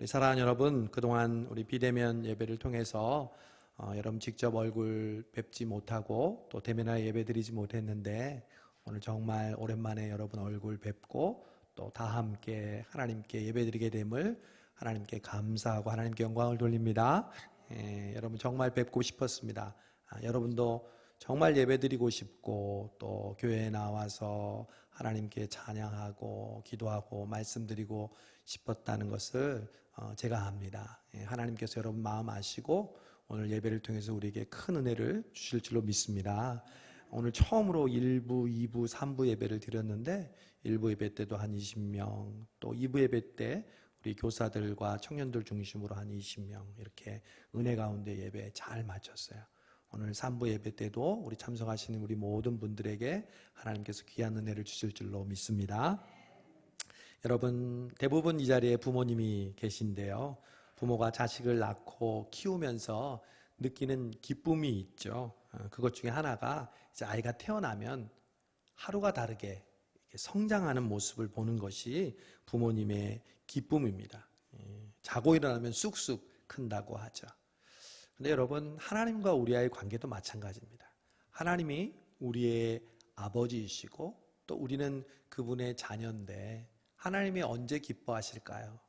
우리 사랑하는 여러분, 그동안 우리 비대면 예배를 통해서 여러분 직접 얼굴 뵙지 못하고 또 대면하여 예배 드리지 못했는데 오늘 정말 오랜만에 여러분 얼굴 뵙고 또 다 함께 하나님께 예배 드리게 됨을 하나님께 감사하고 하나님께 영광을 돌립니다. 여러분 정말 뵙고 싶었습니다. 여러분도 정말 예배 드리고 싶고 또 교회에 나와서 하나님께 찬양하고 기도하고 말씀드리고 싶었다는 것을 제가 압니다. 하나님께서 여러분 마음 아시고 오늘 예배를 통해서 우리에게 큰 은혜를 주실 줄로 믿습니다. 오늘 처음으로 1부, 2부, 3부 예배를 드렸는데 1부 예배 때도 한 20명, 또 2부 예배 때 우리 교사들과 청년들 중심으로 한 20명 이렇게 은혜 가운데 예배 잘 마쳤어요. 오늘 3부 예배 때도 우리 참석하시는 우리 모든 분들에게 하나님께서 귀한 은혜를 주실 줄로 믿습니다. 여러분 대부분 이 자리에 부모님이 계신데요. 부모가 자식을 낳고 키우면서 느끼는 기쁨이 있죠. 그것 중에 하나가 이제 아이가 태어나면 하루가 다르게 성장하는 모습을 보는 것이 부모님의 기쁨입니다. 자고 일어나면 쑥쑥 큰다고 하죠. 근데 여러분 하나님과 우리와의 관계도 마찬가지입니다. 하나님이 우리의 아버지이시고 또 우리는 그분의 자녀인데 하나님이 언제 기뻐하실까요?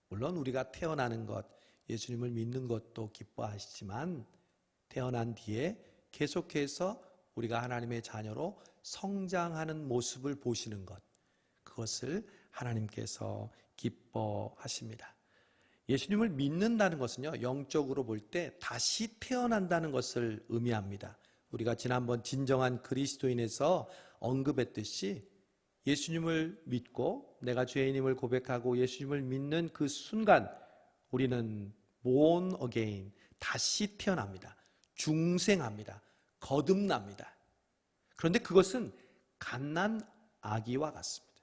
물론 우리가 태어나는 것, 예수님을 믿는 것도 기뻐하시지만 태어난 뒤에 계속해서 우리가 하나님의 자녀로 성장하는 모습을 보시는 것, 그것을 하나님께서 기뻐하십니다. 예수님을 믿는다는 것은요, 영적으로 볼 때 다시 태어난다는 것을 의미합니다. 우리가 지난번 진정한 그리스도인에서 언급했듯이 예수님을 믿고 내가 죄인임을 고백하고 예수님을 믿는 그 순간 우리는 born again, 다시 태어납니다. 중생합니다. 거듭납니다. 그런데 그것은 갓난 아기와 같습니다.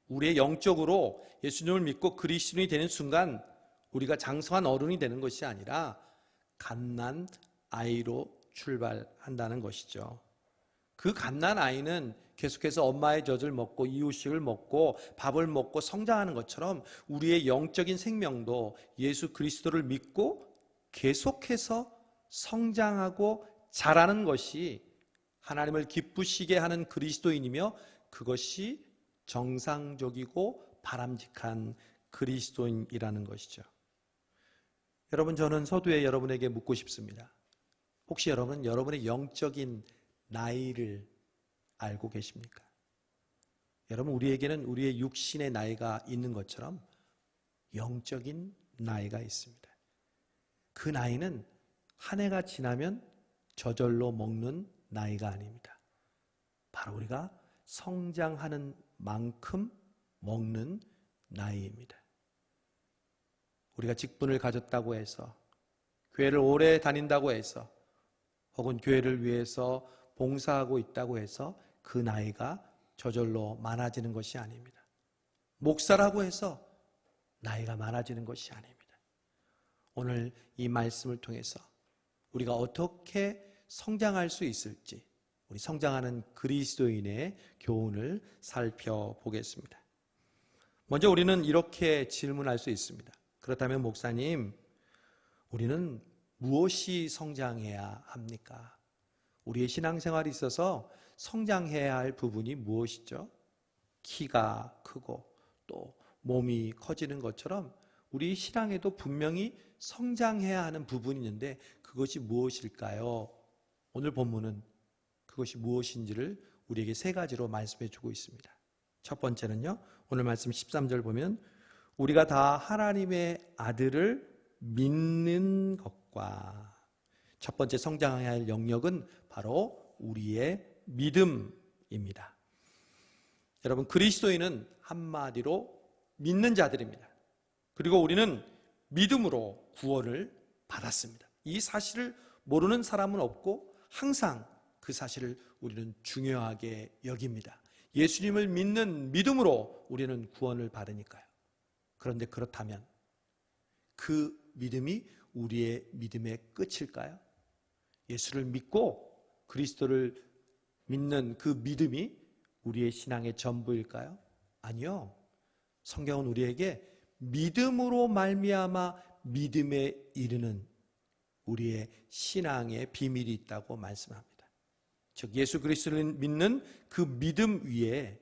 우리의 영적으로 예수님을 믿고 그리스도인이 되는 순간 우리가 장성한 어른이 되는 것이 아니라 갓난 아이로 출발한다는 것이죠. 그 갓난 아이는 계속해서 엄마의 젖을 먹고 이유식을 먹고 밥을 먹고 성장하는 것처럼 우리의 영적인 생명도 예수 그리스도를 믿고 계속해서 성장하고 자라는 것이 하나님을 기쁘시게 하는 그리스도인이며 그것이 정상적이고 바람직한 그리스도인이라는 것이죠. 여러분 저는 서두에 여러분에게 묻고 싶습니다. 혹시 여러분의 영적인 나이를 알고 계십니까? 여러분 우리에게는 우리의 육신의 나이가 있는 것처럼 영적인 나이가 있습니다. 그 나이는 한 해가 지나면 저절로 먹는 나이가 아닙니다. 바로 우리가 성장하는 만큼 먹는 나이입니다. 우리가 직분을 가졌다고 해서 교회를 오래 다닌다고 해서 혹은 교회를 위해서 봉사하고 있다고 해서 그 나이가 저절로 많아지는 것이 아닙니다. 목사라고 해서 나이가 많아지는 것이 아닙니다. 오늘 이 말씀을 통해서 우리가 어떻게 성장할 수 있을지 우리 성장하는 그리스도인의 교훈을 살펴보겠습니다. 먼저 우리는 이렇게 질문할 수 있습니다. 그렇다면 목사님, 우리는 무엇이 성장해야 합니까? 우리의 신앙생활에 있어서 성장해야 할 부분이 무엇이죠? 키가 크고 또 몸이 커지는 것처럼 우리 신앙에도 분명히 성장해야 하는 부분이 있는데 그것이 무엇일까요? 오늘 본문은 그것이 무엇인지를 우리에게 세 가지로 말씀해 주고 있습니다. 첫 번째는요, 오늘 말씀 13절 보면 우리가 다 하나님의 아들을 믿는 것과 첫 번째 성장해야 할 영역은 바로 우리의 믿음입니다. 여러분 그리스도인은 한마디로 믿는 자들입니다. 그리고 우리는 믿음으로 구원을 받았습니다. 이 사실을 모르는 사람은 없고 항상 그 사실을 우리는 중요하게 여깁니다. 예수님을 믿는 믿음으로 우리는 구원을 받으니까요. 그런데 그렇다면 그 믿음이 우리의 믿음의 끝일까요? 예수를 믿고 그리스도를 믿는 그 믿음이 우리의 신앙의 전부일까요? 아니요. 성경은 우리에게 믿음으로 말미암아 믿음에 이르는 우리의 신앙의 비밀이 있다고 말씀합니다. 즉 예수 그리스도를 믿는 그 믿음 위에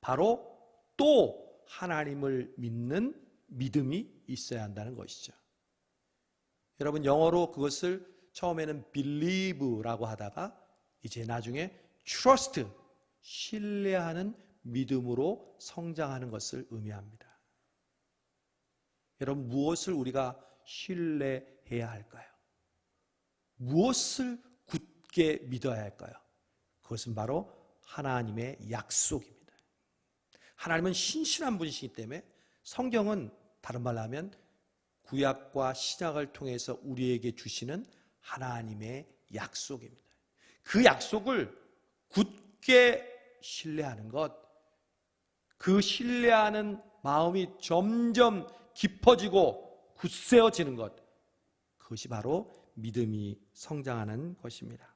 바로 또 하나님을 믿는 믿음이 있어야 한다는 것이죠. 여러분 영어로 그것을 처음에는 believe라고 하다가 이제 나중에 trust, 신뢰하는 믿음으로 성장하는 것을 의미합니다. 여러분 무엇을 우리가 신뢰해야 할까요? 무엇을 굳게 믿어야 할까요? 그것은 바로 하나님의 약속입니다. 하나님은 신실한 분이시기 때문에 성경은 다른 말로 하면 구약과 신약을 통해서 우리에게 주시는 하나님의 약속입니다. 그 약속을 굳게 신뢰하는 것, 그 신뢰하는 마음이 점점 깊어지고 굳세어지는 것, 그것이 바로 믿음이 성장하는 것입니다.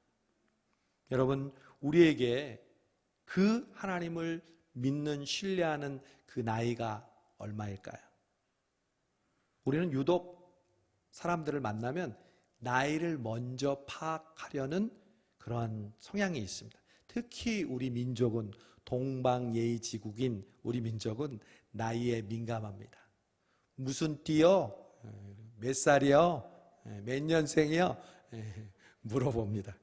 여러분, 우리에게 그 하나님을 믿는, 신뢰하는 그 나이가 얼마일까요? 우리는 유독 사람들을 만나면 나이를 먼저 파악하려는 그러한 성향이 있습니다. 특히 우리 민족은, 동방예의지국인 우리 민족은 나이에 민감합니다. 무슨 띠요? 몇 살이요? 몇 년생이요? 물어봅니다.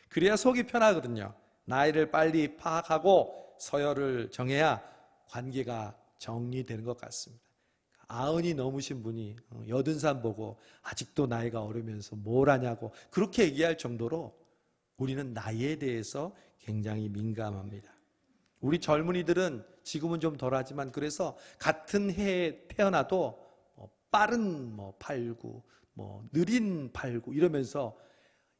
그래야 속이 편하거든요. 나이를 빨리 파악하고 서열을 정해야 관계가 정리되는 것 같습니다. 90이 넘으신 분이 80살 보고 아직도 나이가 어리면서 뭘 하냐고 그렇게 얘기할 정도로 우리는 나이에 대해서 굉장히 민감합니다. 우리 젊은이들은 지금은 좀 덜하지만 그래서 같은 해에 태어나도 빠른 89, 느린 89 이러면서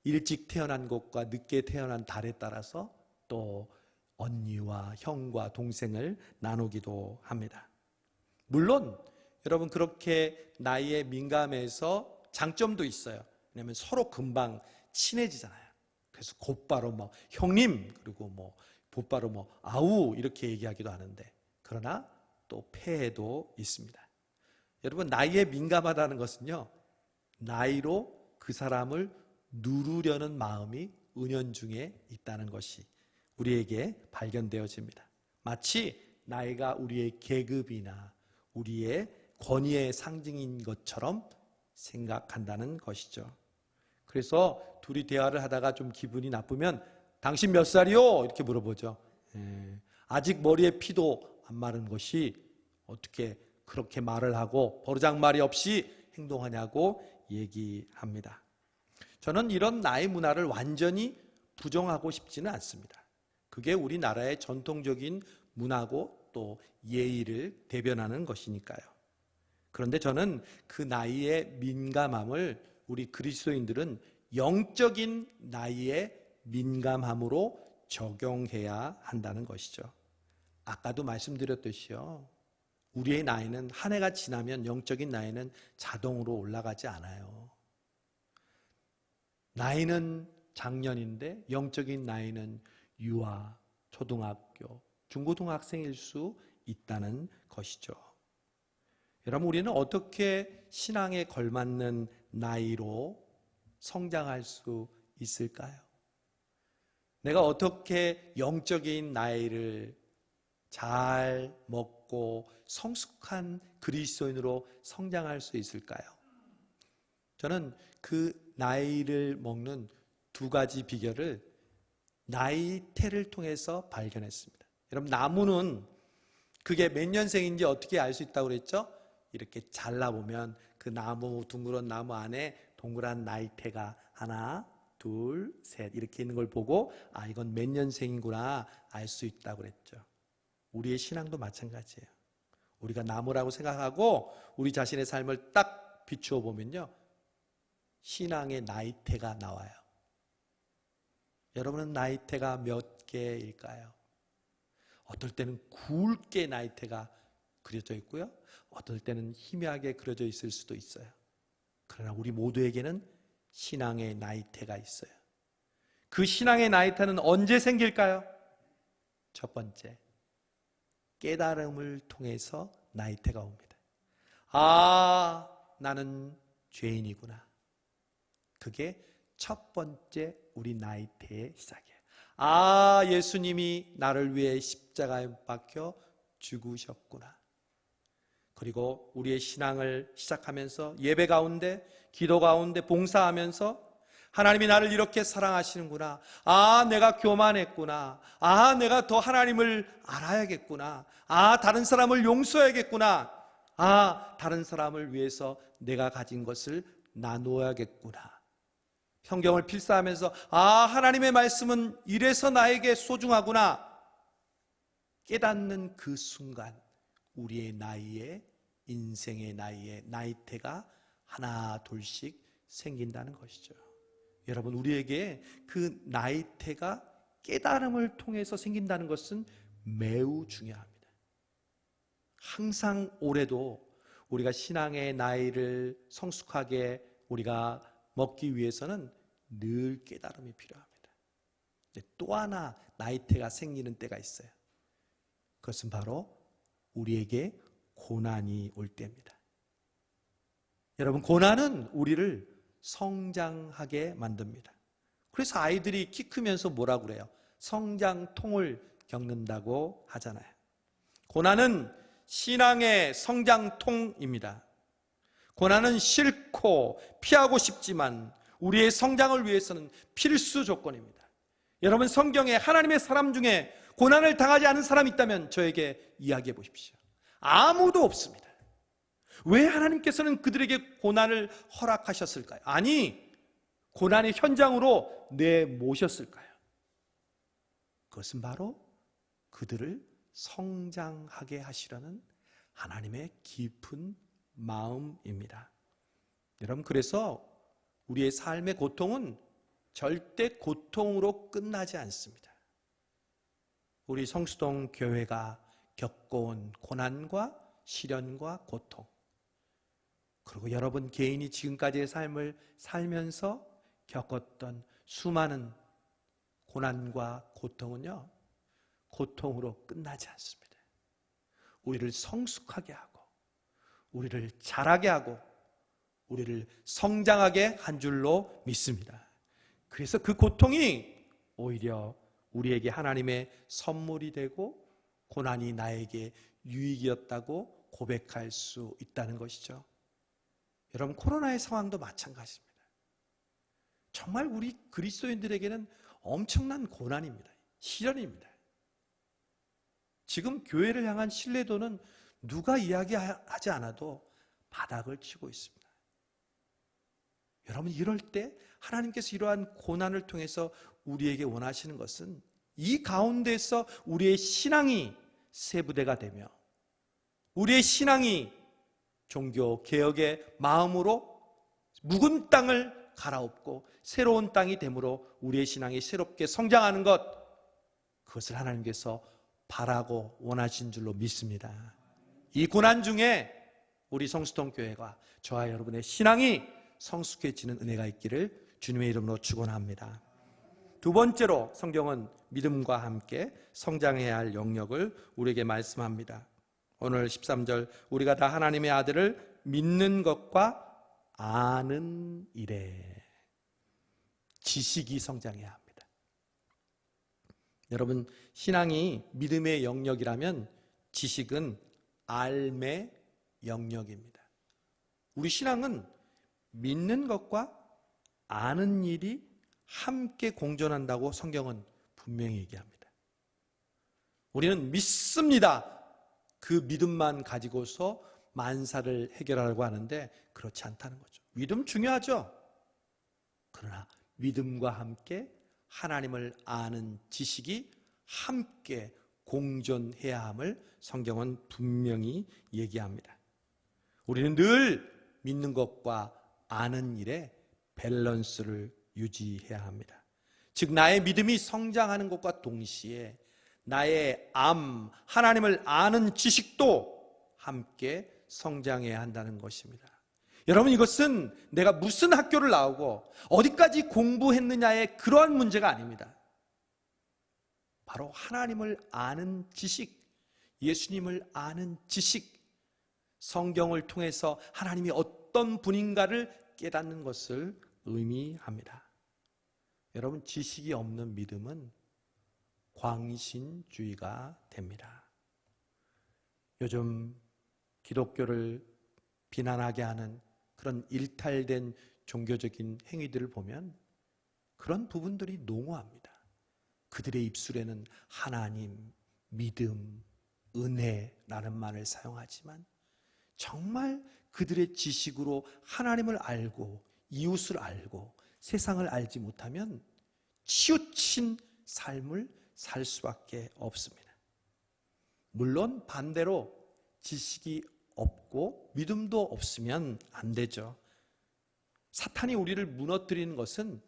일찍 태어난 곳과 늦게 태어난 달에 따라서 또 언니와 형과 동생을 나누기도 합니다. 물론 여러분 그렇게 나이에 민감해서 장점도 있어요. 왜냐하면 서로 금방 친해지잖아요. 그래서 곧바로 형님 그리고 곧바로 아우 이렇게 얘기하기도 하는데 그러나 또 폐해도 있습니다. 여러분 나이에 민감하다는 것은요 나이로 그 사람을 누르려는 마음이 은연중에 있다는 것이 우리에게 발견되어집니다. 마치 나이가 우리의 계급이나 우리의 권위의 상징인 것처럼 생각한다는 것이죠. 그래서 둘이 대화를 하다가 좀 기분이 나쁘면 당신 몇 살이요? 이렇게 물어보죠. 아직 머리에 피도 안 마른 것이 어떻게 그렇게 말을 하고 버르장말이 없이 행동하냐고 얘기합니다. 저는 이런 나이 문화를 완전히 부정하고 싶지는 않습니다. 그게 우리나라의 전통적인 문화고 또 예의를 대변하는 것이니까요. 그런데 저는 그 나이의 민감함을 우리 그리스도인들은 영적인 나이의 민감함으로 적용해야 한다는 것이죠. 아까도 말씀드렸듯이요. 우리의 나이는 한 해가 지나면 영적인 나이는 자동으로 올라가지 않아요. 나이는 작년인데 영적인 나이는 유아, 초등학교, 중고등학생일 수 있다는 것이죠. 여러분 우리는 어떻게 신앙에 걸맞는 나이로 성장할 수 있을까요? 내가 어떻게 영적인 나이를 잘 먹고 성숙한 그리스도인으로 성장할 수 있을까요? 저는 그 나이를 먹는 두 가지 비결을 나이테를 통해서 발견했습니다. 여러분 나무는 그게 몇 년생인지 어떻게 알 수 있다고 그랬죠? 이렇게 잘라보면 그 나무, 둥그런 나무 안에 동그란 나이테가 하나, 둘, 셋 이렇게 있는 걸 보고 아 이건 몇 년생이구나 알 수 있다고 그랬죠. 우리의 신앙도 마찬가지예요. 우리가 나무라고 생각하고 우리 자신의 삶을 딱 비추어 보면요. 신앙의 나이테가 나와요. 여러분은 나이테가 몇 개일까요? 어떨 때는 굵게 나이테가 그려져 있고요. 어떨 때는 희미하게 그려져 있을 수도 있어요. 그러나 우리 모두에게는 신앙의 나이테가 있어요. 그 신앙의 나이테는 언제 생길까요? 첫 번째, 깨달음을 통해서 나이테가 옵니다. 아, 나는 죄인이구나. 그게 첫 번째 우리 나이테의 시작이에요. 아, 예수님이 나를 위해 십자가에 박혀 죽으셨구나. 그리고 우리의 신앙을 시작하면서 예배 가운데, 기도 가운데 봉사하면서 하나님이 나를 이렇게 사랑하시는구나. 아, 내가 교만했구나. 아, 내가 더 하나님을 알아야겠구나. 아, 다른 사람을 용서해야겠구나. 아, 다른 사람을 위해서 내가 가진 것을 나누어야겠구나. 성경을 필사하면서 아, 하나님의 말씀은 이래서 나에게 소중하구나. 깨닫는 그 순간 우리의 나이에, 인생의 나이에 나이테가 하나 둘씩 생긴다는 것이죠. 여러분, 우리에게 그 나이테가 깨달음을 통해서 생긴다는 것은 매우 중요합니다. 항상 올해도 우리가 신앙의 나이를 성숙하게 우리가 먹기 위해서는 늘 깨달음이 필요합니다. 또 하나 나이테가 생기는 때가 있어요. 그것은 바로 우리에게 고난이 올 때입니다. 여러분, 고난은 우리를 성장하게 만듭니다. 그래서 아이들이 키 크면서 뭐라고 그래요? 성장통을 겪는다고 하잖아요. 고난은 신앙의 성장통입니다. 고난은 싫고 피하고 싶지만 우리의 성장을 위해서는 필수 조건입니다. 여러분, 성경에 하나님의 사람 중에 고난을 당하지 않은 사람이 있다면 저에게 이야기해 보십시오. 아무도 없습니다. 왜 하나님께서는 그들에게 고난을 허락하셨을까요? 아니, 고난의 현장으로 내모셨을까요? 그것은 바로 그들을 성장하게 하시려는 하나님의 깊은 마음입니다. 여러분, 그래서 우리의 삶의 고통은 절대 고통으로 끝나지 않습니다. 우리 성수동 교회가 겪어온 고난과 시련과 고통, 그리고 여러분 개인이 지금까지의 삶을 살면서 겪었던 수많은 고난과 고통은요, 고통으로 끝나지 않습니다. 우리를 성숙하게 하고, 우리를 자라게 하고, 우리를 성장하게 한 줄로 믿습니다. 그래서 그 고통이 오히려 우리에게 하나님의 선물이 되고 고난이 나에게 유익이었다고 고백할 수 있다는 것이죠. 여러분, 코로나의 상황도 마찬가지입니다. 정말 우리 그리스도인들에게는 엄청난 고난입니다. 시련입니다. 지금 교회를 향한 신뢰도는 누가 이야기하지 않아도 바닥을 치고 있습니다. 여러분, 이럴 때 하나님께서 이러한 고난을 통해서 우리에게 원하시는 것은 이 가운데서 우리의 신앙이 세부대가 되며 우리의 신앙이 종교 개혁의 마음으로 묵은 땅을 갈아엎고 새로운 땅이 되므로 우리의 신앙이 새롭게 성장하는 것, 그것을 하나님께서 바라고 원하신 줄로 믿습니다. 이 고난 중에 우리 성수동 교회가 저와 여러분의 신앙이 성숙해지는 은혜가 있기를 주님의 이름으로 축원합니다. 두 번째로 성경은 믿음과 함께 성장해야 할 영역을 우리에게 말씀합니다. 오늘 13절, 우리가 다 하나님의 아들을 믿는 것과 아는 일에, 지식이 성장해야 합니다. 여러분, 신앙이 믿음의 영역이라면 지식은 알의 영역입니다. 우리 신앙은 믿는 것과 아는 일이 함께 공존한다고 성경은 분명히 얘기합니다. 우리는 믿습니다. 그 믿음만 가지고서 만사를 해결하려고 하는데 그렇지 않다는 거죠. 믿음 중요하죠. 그러나 믿음과 함께 하나님을 아는 지식이 함께 공존해야 함을 성경은 분명히 얘기합니다. 우리는 늘 믿는 것과 아는 일에 밸런스를 유지해야 합니다. 즉, 나의 믿음이 성장하는 것과 동시에 나의 하나님을 아는 지식도 함께 성장해야 한다는 것입니다. 여러분, 이것은 내가 무슨 학교를 나오고 어디까지 공부했느냐의 그러한 문제가 아닙니다. 바로 하나님을 아는 지식, 예수님을 아는 지식, 성경을 통해서 하나님이 어떤 분인가를 깨닫는 것을 의미합니다. 여러분, 지식이 없는 믿음은 광신주의가 됩니다. 요즘 기독교를 비난하게 하는 그런 일탈된 종교적인 행위들을 보면 그런 부분들이 농후합니다. 그들의 입술에는 하나님, 믿음, 은혜라는 말을 사용하지만 정말 그들의 지식으로 하나님을 알고 이웃을 알고 세상을 알지 못하면 치우친 삶을 살 수밖에 없습니다. 물론 반대로 지식이 없고 믿음도 없으면 안 되죠. 사탄이 우리를 무너뜨리는 것은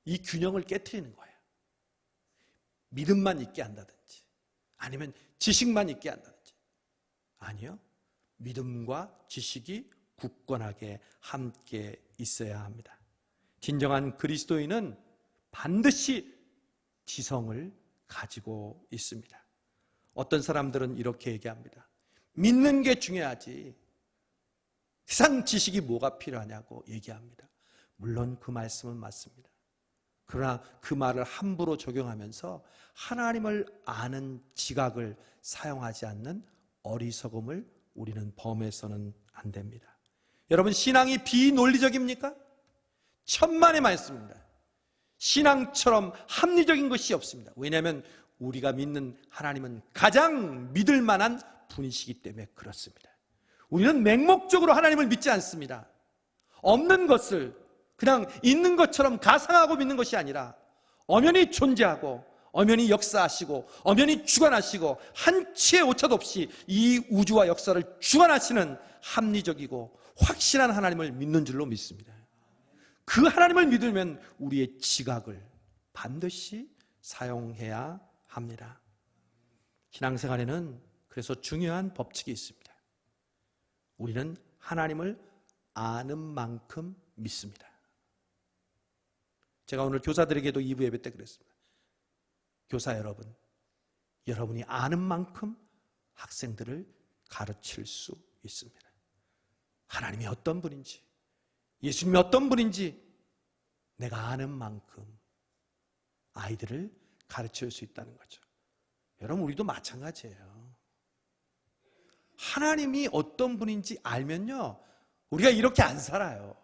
이 균형을 깨트리는 거예요. 믿음만 있게 한다든지 아니면 지식만 있게 한다든지. 아니요, 믿음과 지식이 굳건하게 함께 있어야 합니다. 진정한 그리스도인은 반드시 지성을 가지고 있습니다. 어떤 사람들은 이렇게 얘기합니다. 믿는 게 중요하지 세상 지식이 뭐가 필요하냐고 얘기합니다. 물론 그 말씀은 맞습니다. 그러나 그 말을 함부로 적용하면서 하나님을 아는 지각을 사용하지 않는 어리석음을 우리는 범해서는 안 됩니다. 여러분, 신앙이 비논리적입니까? 천만의 말씀입니다. 신앙처럼 합리적인 것이 없습니다. 왜냐하면 우리가 믿는 하나님은 가장 믿을 만한 분이시기 때문에 그렇습니다. 우리는 맹목적으로 하나님을 믿지 않습니다. 없는 것을 그냥 있는 것처럼 가상하고 믿는 것이 아니라 엄연히 존재하고 엄연히 역사하시고 엄연히 주관하시고 한치의 오차도 없이 이 우주와 역사를 주관하시는 합리적이고 확실한 하나님을 믿는 줄로 믿습니다. 그 하나님을 믿으면 우리의 지각을 반드시 사용해야 합니다. 신앙생활에는 그래서 중요한 법칙이 있습니다. 우리는 하나님을 아는 만큼 믿습니다. 제가 오늘 교사들에게도 2부 예배 때 그랬습니다. 교사 여러분, 여러분이 아는 만큼 학생들을 가르칠 수 있습니다. 하나님이 어떤 분인지, 예수님이 어떤 분인지 내가 아는 만큼 아이들을 가르칠 수 있다는 거죠. 여러분, 우리도 마찬가지예요. 하나님이 어떤 분인지 알면요, 우리가 이렇게 안 살아요.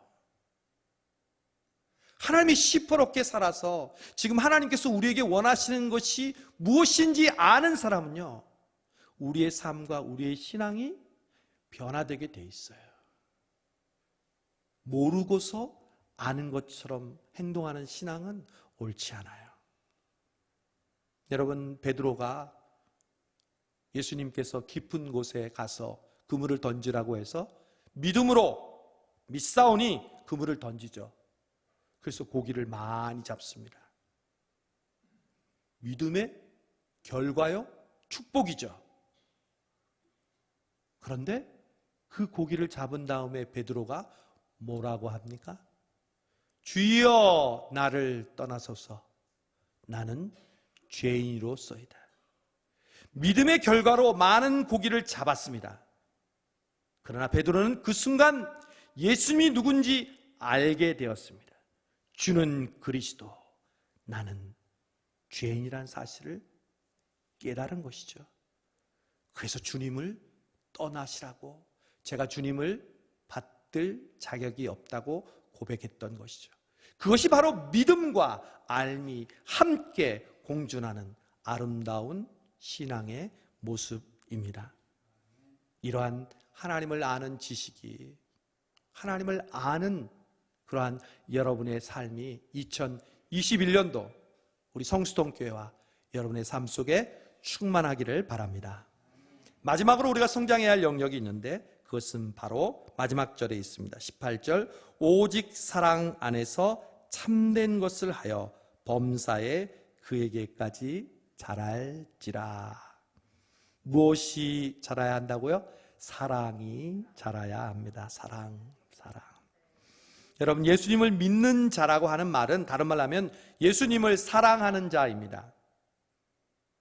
하나님이 시퍼렇게 살아서 지금 하나님께서 우리에게 원하시는 것이 무엇인지 아는 사람은요, 우리의 삶과 우리의 신앙이 변화되게 돼 있어요. 모르고서 아는 것처럼 행동하는 신앙은 옳지 않아요. 여러분, 베드로가 예수님께서 깊은 곳에 가서 그물을 던지라고 해서 믿음으로 믿사오니 그물을 던지죠. 그래서 고기를 많이 잡습니다. 믿음의 결과요? 축복이죠. 그런데 그 고기를 잡은 다음에 베드로가 뭐라고 합니까? 주여 나를 떠나소서, 나는 죄인이로소이다. 믿음의 결과로 많은 고기를 잡았습니다. 그러나 베드로는 그 순간 예수님이 누군지 알게 되었습니다. 주는 그리스도, 나는 죄인이란 사실을 깨달은 것이죠. 그래서 주님을 떠나시라고, 제가 주님을 받들 자격이 없다고 고백했던 것이죠. 그것이 바로 믿음과 알미 함께 공존하는 아름다운 신앙의 모습입니다. 이러한 하나님을 아는 지식이, 하나님을 아는 그러한 여러분의 삶이 2021년도 우리 성수동교회와 여러분의 삶 속에 충만하기를 바랍니다. 마지막으로 우리가 성장해야 할 영역이 있는데 그것은 바로 마지막 절에 있습니다. 18절, 오직 사랑 안에서 참된 것을 하여 범사에 그에게까지 자랄지라. 무엇이 자라야 한다고요? 사랑이 자라야 합니다. 사랑. 여러분, 예수님을 믿는 자라고 하는 말은 다른 말로 하면 예수님을 사랑하는 자입니다.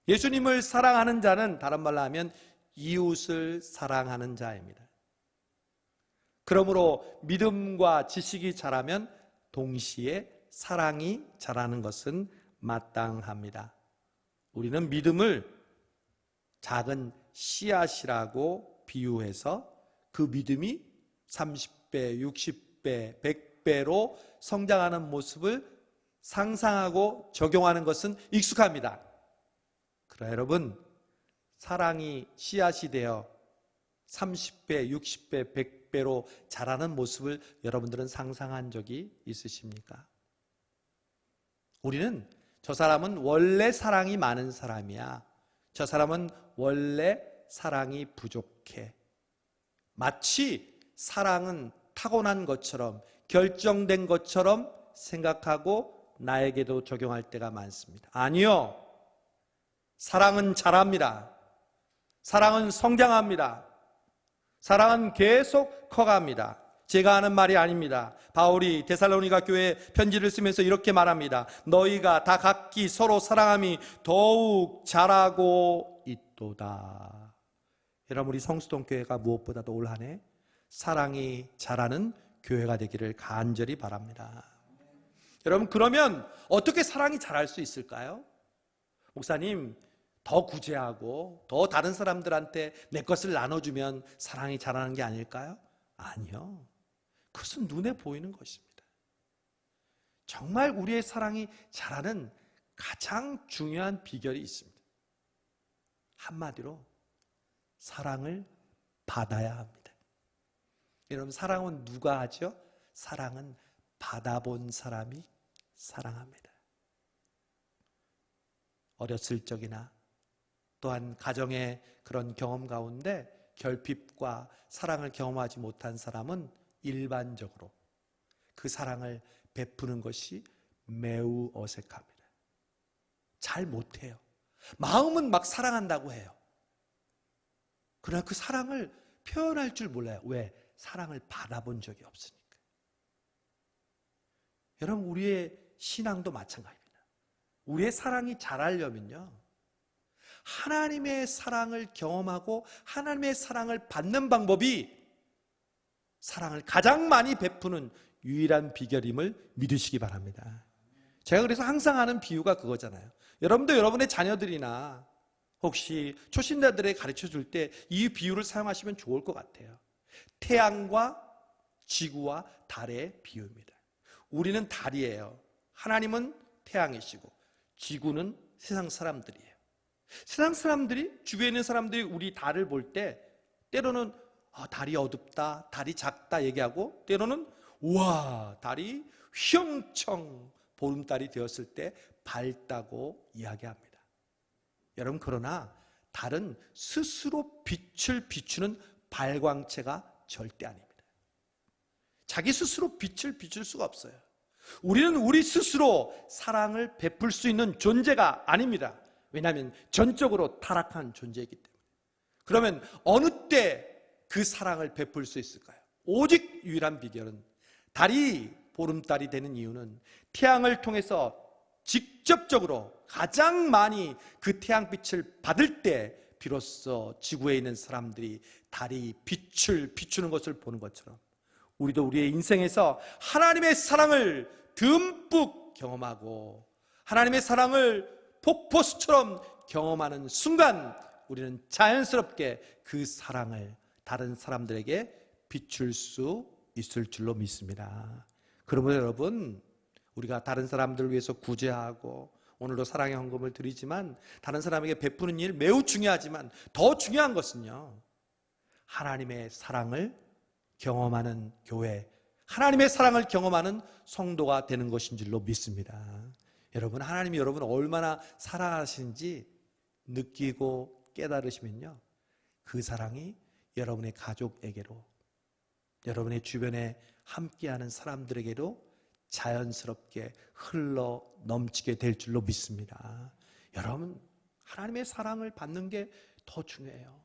예수님을 사랑하는 자는 다른 말로 하면 이웃을 사랑하는 자입니다. 그러므로 믿음과 지식이 자라면 동시에 사랑이 자라는 것은 마땅합니다. 우리는 믿음을 작은 씨앗이라고 비유해서 그 믿음이 30배, 60배, 100배로 성장하는 모습을 상상하고 적용하는 것은 익숙합니다. 그러나 여러분, 사랑이 씨앗이 되어 30배, 60배, 100배로 자라는 모습을 여러분들은 상상한 적이 있으십니까? 우리는 저 사람은 원래 사랑이 많은 사람이야, 저 사람은 원래 사랑이 부족해, 마치 사랑은 타고난 것처럼 결정된 것처럼 생각하고 나에게도 적용할 때가 많습니다. 아니요, 사랑은 자랍니다. 사랑은 성장합니다. 사랑은 계속 커갑니다. 제가 하는 말이 아닙니다. 바울이 데살로니가 교회에 편지를 쓰면서 이렇게 말합니다. 너희가 다 각기 서로 사랑함이 더욱 자라고 있도다. 여러분, 우리 성수동교회가 무엇보다도 올 한 해 사랑이 자라는 교회가 되기를 간절히 바랍니다. 여러분, 그러면 어떻게 사랑이 자랄 수 있을까요? 목사님, 더 구제하고 더 다른 사람들한테 내 것을 나눠주면 사랑이 자라는 게 아닐까요? 아니요, 그것은 눈에 보이는 것입니다. 정말 우리의 사랑이 자라는 가장 중요한 비결이 있습니다. 한마디로 사랑을 받아야 합니다. 여러분, 사랑은 누가 하죠? 사랑은 받아본 사람이 사랑합니다. 어렸을 적이나 또한 가정의 그런 경험 가운데 결핍과 사랑을 경험하지 못한 사람은 일반적으로 그 사랑을 베푸는 것이 매우 어색합니다. 잘 못해요. 마음은 막 사랑한다고 해요. 그러나 그 사랑을 표현할 줄 몰라요. 왜? 사랑을 받아본 적이 없으니까. 여러분, 우리의 신앙도 마찬가지입니다. 우리의 사랑이 자라려면요, 하나님의 사랑을 경험하고 하나님의 사랑을 받는 방법이 사랑을 가장 많이 베푸는 유일한 비결임을 믿으시기 바랍니다. 제가 그래서 항상 하는 비유가 그거잖아요. 여러분도 여러분의 자녀들이나 혹시 초신자들에 가르쳐 줄 때 이 비유를 사용하시면 좋을 것 같아요. 태양과 지구와 달의 비유입니다. 우리는 달이에요. 하나님은 태양이시고 지구는 세상 사람들이에요. 세상 사람들이, 주위에 있는 사람들이 우리 달을 볼 때 때로는 달이 어둡다, 달이 작다 얘기하고, 때로는 우와, 달이 휘영청 보름달이 되었을 때 밝다고 이야기합니다. 여러분, 그러나 달은 스스로 빛을 비추는 발광체가 절대 아닙니다. 자기 스스로 빛을 비출 수가 없어요. 우리는 우리 스스로 사랑을 베풀 수 있는 존재가 아닙니다. 왜냐하면 전적으로 타락한 존재이기 때문에. 그러면 어느 때 그 사랑을 베풀 수 있을까요? 오직 유일한 비결은, 달이 보름달이 되는 이유는 태양을 통해서 직접적으로 가장 많이 그 태양빛을 받을 때 비로소 지구에 있는 사람들이 달이 빛을 비추는 것을 보는 것처럼, 우리도 우리의 인생에서 하나님의 사랑을 듬뿍 경험하고 하나님의 사랑을 폭포수처럼 경험하는 순간 우리는 자연스럽게 그 사랑을 다른 사람들에게 비출 수 있을 줄로 믿습니다. 그러므로 여러분, 우리가 다른 사람들을 위해서 구제하고 오늘도 사랑의 헌금을 드리지만 다른 사람에게 베푸는 일 매우 중요하지만 더 중요한 것은요, 하나님의 사랑을 경험하는 교회, 하나님의 사랑을 경험하는 성도가 되는 것인 줄로 믿습니다. 여러분, 하나님이 여러분을 얼마나 사랑하시는지 느끼고 깨달으시면요, 그 사랑이 여러분의 가족에게로, 여러분의 주변에 함께하는 사람들에게로 자연스럽게 흘러 넘치게 될 줄로 믿습니다. 여러분, 하나님의 사랑을 받는 게 더 중요해요.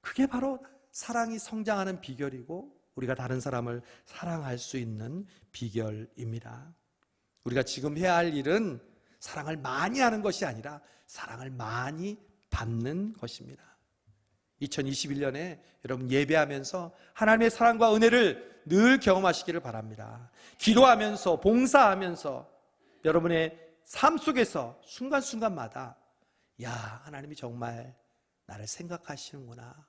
그게 바로 사랑이 성장하는 비결이고 우리가 다른 사람을 사랑할 수 있는 비결입니다. 우리가 지금 해야 할 일은 사랑을 많이 하는 것이 아니라 사랑을 많이 받는 것입니다. 2021년에 여러분 예배하면서 하나님의 사랑과 은혜를 늘 경험하시기를 바랍니다. 기도하면서 봉사하면서 여러분의 삶 속에서 순간순간마다 야, 하나님이 정말 나를 생각하시는구나,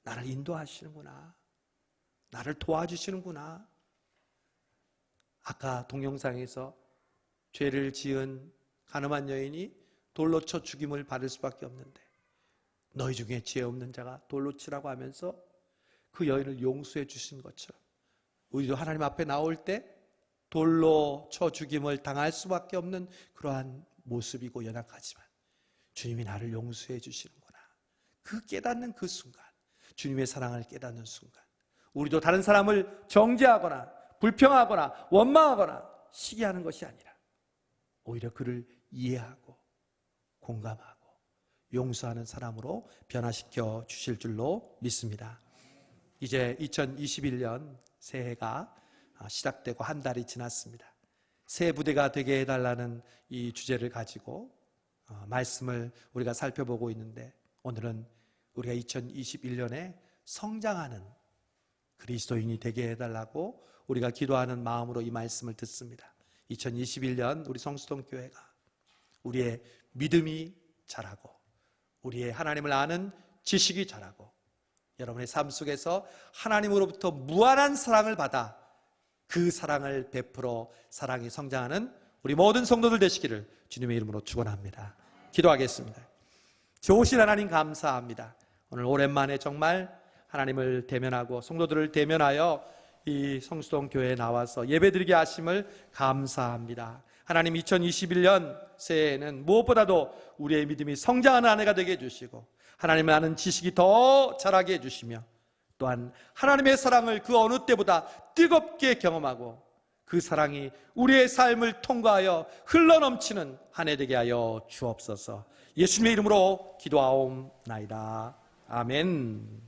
나를 인도하시는구나, 나를 도와주시는구나. 아까 동영상에서 죄를 지은 가늠한 여인이 돌로 쳐 죽임을 받을 수밖에 없는데 너희 중에 죄 없는 자가 돌로 치라고 하면서 그 여인을 용서해 주신 것처럼 우리도 하나님 앞에 나올 때 돌로 쳐 죽임을 당할 수밖에 없는 그러한 모습이고 연약하지만 주님이 나를 용서해 주시는구나, 그 깨닫는 그 순간, 주님의 사랑을 깨닫는 순간, 우리도 다른 사람을 정죄하거나 불평하거나 원망하거나 시기하는 것이 아니라 오히려 그를 이해하고 공감하고 용서하는 사람으로 변화시켜 주실 줄로 믿습니다. 이제 2021년 새해가 시작되고 한 달이 지났습니다. 새 부대가 되게 해달라는 이 주제를 가지고 말씀을 우리가 살펴보고 있는데, 오늘은 우리가 2021년에 성장하는 그리스도인이 되게 해달라고 우리가 기도하는 마음으로 이 말씀을 듣습니다. 2021년 우리 성수동 교회가 우리의 믿음이 자라고 우리의 하나님을 아는 지식이 자라고 여러분의 삶 속에서 하나님으로부터 무한한 사랑을 받아 그 사랑을 베풀어 사랑이 성장하는 우리 모든 성도들 되시기를 주님의 이름으로 축원합니다. 기도하겠습니다. 좋으신 하나님 감사합니다. 오늘 오랜만에 정말 하나님을 대면하고 성도들을 대면하여 이 성수동 교회에 나와서 예배드리게 하심을 감사합니다. 하나님, 2021년 새해에는 무엇보다도 우리의 믿음이 성장하는 한 해가 되게 해주시고 하나님을 아는 지식이 더 자라게 해주시며 또한 하나님의 사랑을 그 어느 때보다 뜨겁게 경험하고 그 사랑이 우리의 삶을 통과하여 흘러넘치는 한 해 되게 하여 주옵소서. 예수님의 이름으로 기도하옵나이다. 아멘.